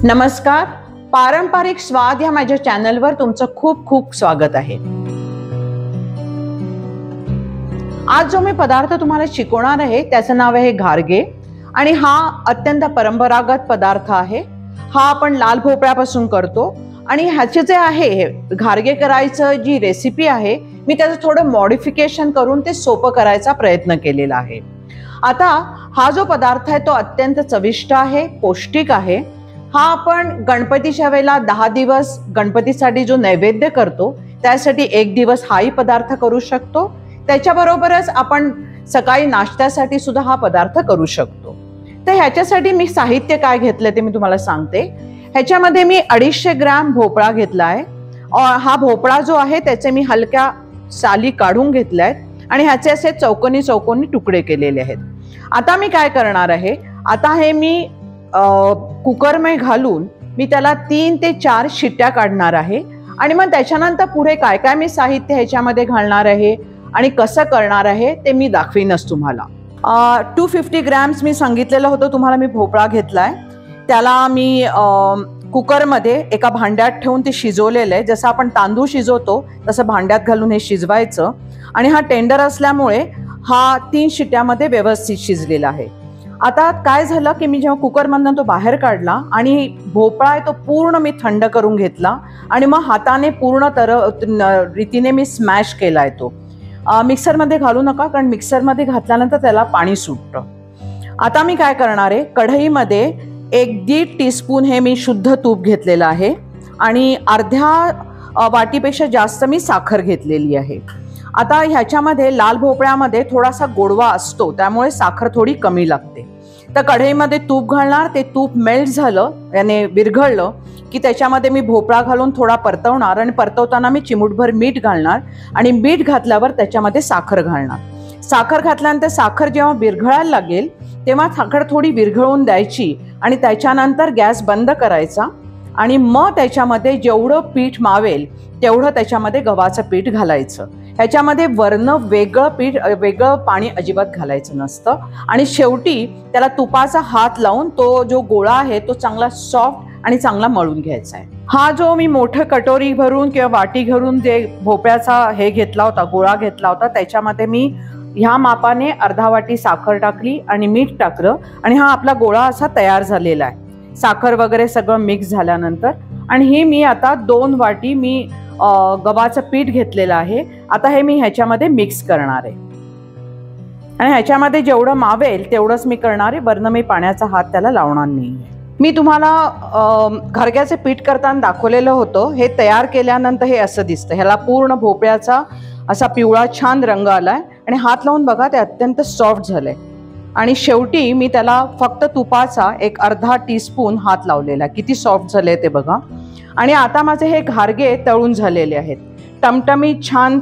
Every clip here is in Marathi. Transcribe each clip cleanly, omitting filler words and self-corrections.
नमस्कार, पारंपरिक स्वाद या माझ्या चॅनलवर तुमचं खूप खूप स्वागत आहे। आज जो मी पदार्थ तुम्हाला शिकवणार आहे त्याचं नाव आहे घारगे आणि हा अत्यंत परंपरागत पदार्थ आहे। हा आपण लाल भोपळ्यापासून करतो आणि ह्याचे जे आहे घारगे करायचं जी रेसिपी आहे मी त्याचं थोडं मॉडिफिकेशन करून ते सोपं करायचा प्रयत्न केलेला आहे। आता हा जो पदार्थ आहे तो अत्यंत चविष्ट आहे, पौष्टिक आहे। हा आपण गणपतीच्या वेळेला 10 दिवस गणपतीसाठी जो नैवेद्य करतो त्यासाठी 1 दिवस हाही पदार्थ करू शकतो। त्याच्याबरोबरच आपण सकाळी नाश्त्यासाठी सुद्धा हा पदार्थ करू शकतो। तर ह्याच्यासाठी मी साहित्य काय घेतले ते मी तुम्हाला सांगते। ह्याच्यामध्ये मी 250 ग्रॅम भोपळा घेतला आहे। हा भोपळा जो आहे त्याचे मी हलक्या साली काढून घेतल्या आहेत आणि ह्याचे असे चौकोनी चौकोनी तुकडे केलेले आहेत। आता मी काय करणार आहे, आता हे मी कुकर मध्ये घालून मी त्याला 3 ते 4 शिट्ट्या काढणार आहे आणि मग त्याच्यानंतर पुढे काय काय मी साहित्य ह्याच्यामध्ये घालणार आहे आणि कसं करणार आहे ते मी दाखवीनच तुम्हाला। 250 ग्रॅम्स मी सांगितलेलं होतं तुम्हाला, मी भोपळा घेतलाय। त्याला मी कुकरमध्ये एका भांड्यात ठेवून ते शिजवलेलं आहे। जसं आपण तांदूळ शिजवतो तसं भांड्यात घालून हे शिजवायचं आणि हा टेंडर असल्यामुळे हा 3 शिट्ट्यामध्ये व्यवस्थित शिजलेला आहे। आता काय झालं की मी जेव्हा कुकरमधून तो बाहेर काढला आणि भोपळा आहे तो पूर्ण मी थंड करून घेतला आणि मग हाताने पूर्ण रीतीने मी स्मॅश केलाय तो। मिक्सरमध्ये घालू नका, कारण मिक्सरमध्ये घातल्यानंतर त्याला पाणी सुटतं। आता मी काय करणार आहे, कढईमध्ये 1-1.5 टीस्पून हे मी शुद्ध तूप घेतलेलं आहे आणि अर्ध्या वाटीपेक्षा जास्त मी साखर घेतलेली आहे। आता ह्याच्यामध्ये लाल भोपळ्यामध्ये थोडासा गोडवा असतो त्यामुळे साखर थोडी कमी लागते। तर कढईमध्ये तूप घालणार, ते तूप मेल्ट झालं याने विरघळलं की त्याच्यामध्ये मी भोपळा घालून थोडा परतवणार आणि परतवताना मी चिमूटभर मीठ घालणार आणि मीठ घातल्यावर त्याच्यामध्ये साखर घालणार। साखर घातल्यानंतर साखर जेव्हा विरघळायला लागेल तेव्हा साखर थोडी विरघळून द्यायची आणि त्याच्यानंतर गॅस बंद करायचा आणि मग त्याच्यामध्ये जेवढं पीठ मावेल तेवढं त्याच्यामध्ये गव्हाचं पीठ घालायचं। ह्याच्यामध्ये वरनं वेगळं पाणी अजिबात घालायचं नसतं आणि शेवटी त्याला तुपाचा हात लावून तो जो गोळा आहे तो चांगला सॉफ्ट आणि चांगला मळून घ्यायचा आहे। हा जो मी मोठं कटोरी भरून किंवा वाटी भरून जे भोपळ्याचा हे घेतला होता, गोळा घेतला होता, त्याच्यामध्ये मी ह्या मापाने अर्धा वाटी साखर टाकली आणि मीठ टाकलं आणि हा आपला गोळा असा तयार झालेला आहे साखर वगैरे सगळं मिक्स झाल्यानंतर। आणि हे मी आता 2 वाटी मी गव्हाचं पीठ घेतलेलं आहे। आता हे मी ह्याच्यामध्ये मिक्स करणार आहे आणि ह्याच्यामध्ये जेवढं मावेल तेवढंच मी करणार आहे, वरनं मी पाण्याचा हात त्याला लावणार नाही। मी तुम्हाला घारग्याचे पीठ करताना दाखवलेलं होतं। हे तयार केल्यानंतर हे असं दिसतं, ह्याला पूर्ण भोपळ्याचा असा पिवळा छान रंग आलाय आणि हात लावून बघा ते अत्यंत सॉफ्ट झालंय। आणि शेवटी मी त्याला फक्त तुपाचा 1/2 टीस्पून हात लावलेला, किती सॉफ्ट झाले ते बघा। आणि आता माझे हे घारगे तळून झालेले आहेत, टमटमीत छान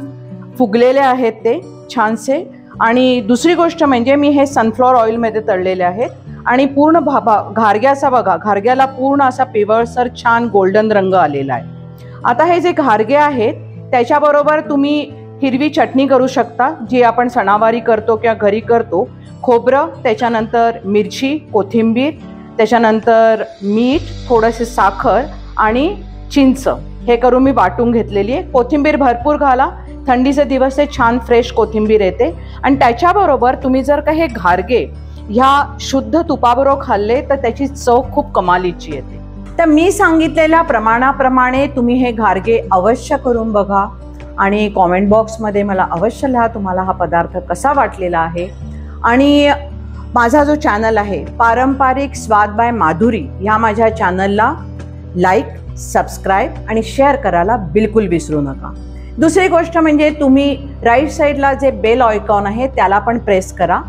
फुगलेले आहेत ते छानसे। आणि दुसरी गोष्ट म्हणजे मी हे सनफ्लॉवर ऑइलमध्ये तळलेले आहेत आणि पूर्ण घारग्याचा बघा, घारग्याला पूर्ण असा पिवळसर छान गोल्डन रंग आलेला आहे। आता हे जे घारगे आहेत त्याच्याबरोबर तुम्ही हिरवी चटणी करू शकता, जी आपण सणावारी करतो किंवा घरी करतो। खोबरं, त्याच्यानंतर मिरची, कोथिंबीर, त्याच्यानंतर मीठ, थोडंसे साखर आणि चिंच हे करून मी वाटून घेतलेली आहे। कोथिंबीर भरपूर घाला, थंडीचे दिवस आहे, छान फ्रेश कोथिंबीर येते। आणि त्याच्याबरोबर तुम्ही जर का हे घारगे ह्या शुद्ध तुपाबरोबर खाल्ले तर त्याची चव खूप कमालीची येते। तर मी सांगितलेल्या प्रमाणाप्रमाणे तुम्ही हे घारगे अवश्य करून बघा आणि कॉमेंट बॉक्समध्ये मला अवश्य लिहा तुम्हाला हा पदार्थ कसा वाटलेला आहे। आणि माझा जो चॅनल आहे पारंपरिक स्वाद बाय माधुरी, ह्या माझ्या चॅनलला लाईक, सबस्क्राईब आणि शेअर करायला बिलकुल विसरू नका। दुसरी गोष्ट म्हणजे तुम्ही राईट साईडला जे बेल आयकॉन आहे त्याला पण प्रेस करा,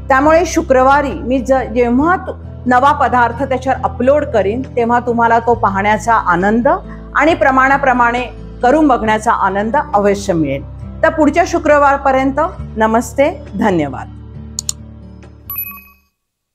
त्यामुळे शुक्रवारी मी जेव्हा नवा पदार्थ त्याच्यावर अपलोड करीन तेव्हा तुम्हाला तो पाहण्याचा आनंद आणि प्रमाणाप्रमाणे करून बघण्याचा आनंद अवश्य मिळेल। तर पुढच्या शुक्रवारपर्यंत नमस्ते, धन्यवाद।